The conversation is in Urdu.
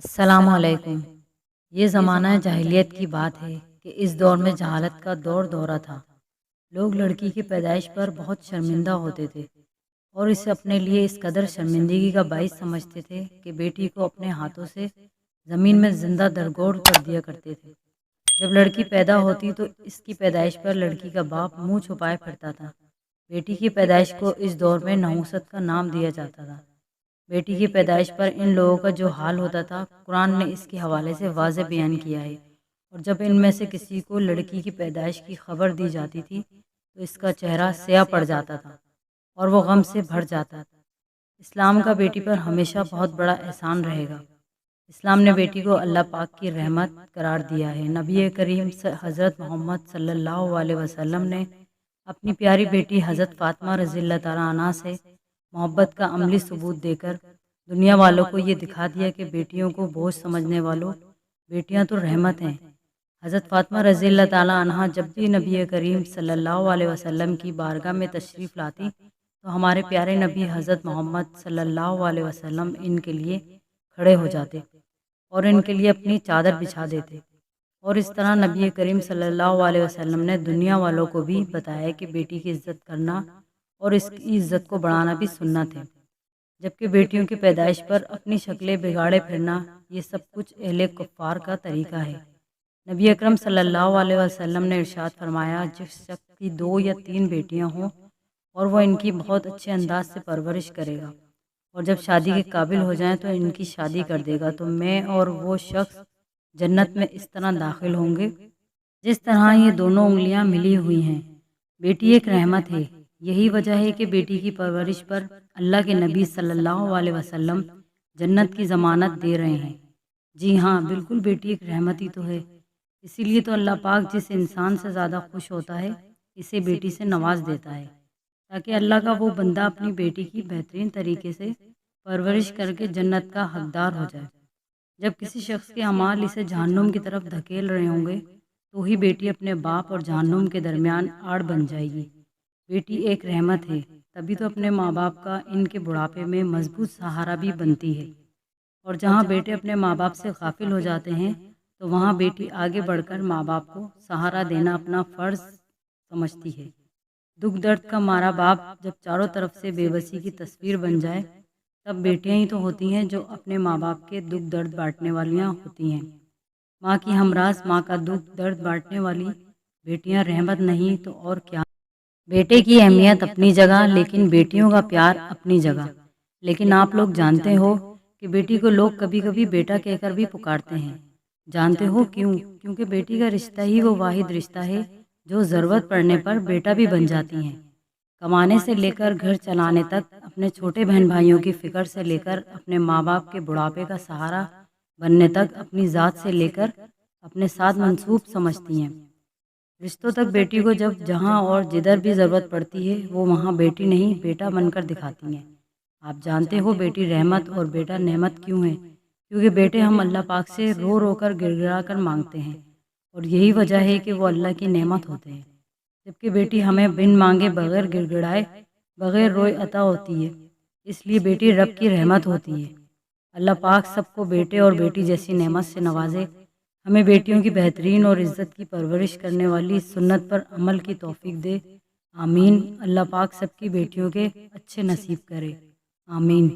السلام علیکم۔ یہ زمانہ جاہلیت کی بات ہے کہ اس دور میں جہالت کا دورہ تھا۔ لوگ لڑکی کی پیدائش پر بہت شرمندہ ہوتے تھے اور اسے اپنے لیے اس قدر شرمندگی کا باعث سمجھتے تھے کہ بیٹی کو اپنے ہاتھوں سے زمین میں زندہ درگور کر دیا کرتے تھے۔ جب لڑکی پیدا ہوتی تو اس کی پیدائش پر لڑکی کا باپ منہ چھپائے پھرتا تھا۔ بیٹی کی پیدائش کو اس دور میں نحوست کا نام دیا جاتا تھا۔ بیٹی کی پیدائش پر ان لوگوں کا جو حال ہوتا تھا، قرآن نے اس کے حوالے سے واضح بیان کیا ہے۔ اور جب ان میں سے کسی کو لڑکی کی پیدائش کی خبر دی جاتی تھی تو اس کا چہرہ سیاہ پڑ جاتا تھا اور وہ غم سے بھر جاتا تھا۔ اسلام کا بیٹی پر ہمیشہ بہت بڑا احسان رہے گا۔ اسلام نے بیٹی کو اللہ پاک کی رحمت قرار دیا ہے۔ نبی کریم حضرت محمد صلی اللہ علیہ وسلم نے اپنی پیاری بیٹی حضرت فاطمہ رضی اللہ تعالیٰ عنہ سے محبت کا عملی ثبوت دے کر دنیا والوں کو یہ دکھا دیا کہ بیٹیوں کو بوجھ سمجھنے والوں، بیٹیاں تو رحمت ہیں۔ حضرت فاطمہ رضی اللہ تعالیٰ عنہ جب بھی نبی کریم صلی اللہ علیہ وسلم کی بارگاہ میں تشریف لاتی تو ہمارے پیارے نبی حضرت محمد صلی اللہ علیہ وسلم ان کے لیے کھڑے ہو جاتے اور ان کے لیے اپنی چادر بچھا دیتے۔ اور اس طرح نبی کریم صلی اللہ علیہ وسلم نے دنیا والوں کو بھی بتایا کہ بیٹی کی عزت کرنا اور اس کی عزت کو بڑھانا بھی سنت ہے، جبکہ بیٹیوں کی پیدائش پر اپنی شکلیں بگاڑے پھرنا یہ سب کچھ اہل کفار کا طریقہ ہے۔ نبی اکرم صلی اللہ علیہ وسلم نے ارشاد فرمایا، جس شخص کی 2 یا 3 بیٹیاں ہوں اور وہ ان کی بہت اچھے انداز سے پرورش کرے گا اور جب شادی کے قابل ہو جائیں تو ان کی شادی کر دے گا تو میں اور وہ شخص جنت میں اس طرح داخل ہوں گے جس طرح یہ دونوں انگلیاں ملی ہوئی ہیں۔ بیٹی ایک رحمت ہے۔ یہی وجہ ہے کہ بیٹی کی پرورش پر اللہ کے نبی صلی اللہ علیہ وسلم جنت کی ضمانت دے رہے ہیں۔ جی ہاں، بالکل بیٹی ایک رحمت ہی تو ہے۔ اسی لیے تو اللہ پاک جس انسان سے زیادہ خوش ہوتا ہے اسے بیٹی سے نواز دیتا ہے تاکہ اللہ کا وہ بندہ اپنی بیٹی کی بہترین طریقے سے پرورش کر کے جنت کا حقدار ہو جائے۔ جب کسی شخص کے اعمال اسے جہنم کی طرف دھکیل رہے ہوں گے تو ہی بیٹی اپنے باپ اور جہنم کے درمیان آڑ بن جائے گی۔ بیٹی ایک رحمت ہے، تبھی تو اپنے ماں باپ کا ان کے بڑھاپے میں مضبوط سہارا بھی بنتی ہے۔ اور جہاں بیٹے اپنے ماں باپ سے غافل ہو جاتے ہیں تو وہاں بیٹی آگے بڑھ کر ماں باپ کو سہارا دینا اپنا فرض سمجھتی ہے۔ دکھ درد کا مارا باپ جب چاروں طرف سے بے بسی کی تصویر بن جائے تب بیٹیاں ہی تو ہوتی ہیں جو اپنے ماں باپ کے دکھ درد بانٹنے والیاں ہوتی ہیں۔ ماں کی ہمراز، ماں کا دکھ درد بانٹنے والی بیٹیاں رحمت نہیں تو اور کیا۔ بیٹے کی اہمیت اپنی جگہ، لیکن بیٹیوں کا پیار اپنی جگہ۔ لیکن آپ لوگ جانتے ہو کہ بیٹی کو لوگ کبھی کبھی بیٹا کہہ کر بھی پکارتے ہیں۔ جانتے ہو کیوں؟ کیونکہ بیٹی کا رشتہ ہی وہ واحد رشتہ ہے جو ضرورت پڑنے پر بیٹا بھی بن جاتی ہیں۔ کمانے سے لے کر گھر چلانے تک، اپنے چھوٹے بہن بھائیوں کی فکر سے لے کر اپنے ماں باپ کے بڑھاپے کا سہارا بننے تک، اپنی ذات سے لے کر اپنے ساتھ منسوب سمجھتی ہیں۔ رشتوں تک بیٹی کو جب جہاں اور جدھر بھی ضرورت پڑتی ہے وہ وہاں بیٹی نہیں بیٹا بن کر دکھاتی ہیں۔ آپ جانتے ہو بیٹی رحمت اور بیٹا نعمت کیوں ہے؟ کیونکہ بیٹے ہم اللہ پاک سے رو رو کر گڑ گڑا کر مانگتے ہیں اور یہی وجہ ہے کہ وہ اللہ کی نعمت ہوتے ہیں، جبکہ بیٹی ہمیں بن مانگے بغیر گڑ گڑائے بغیر روئے عطا ہوتی ہے، اس لیے بیٹی رب کی رحمت ہوتی ہے۔ اللہ پاک سب کو بیٹے اور بیٹی جیسی نعمت سے نوازے، ہمیں بیٹیوں کی بہترین اور عزت کی پرورش کرنے والی سنت پر عمل کی توفیق دے، آمین۔ اللہ پاک سب کی بیٹیوں کے اچھے نصیب کرے، آمین۔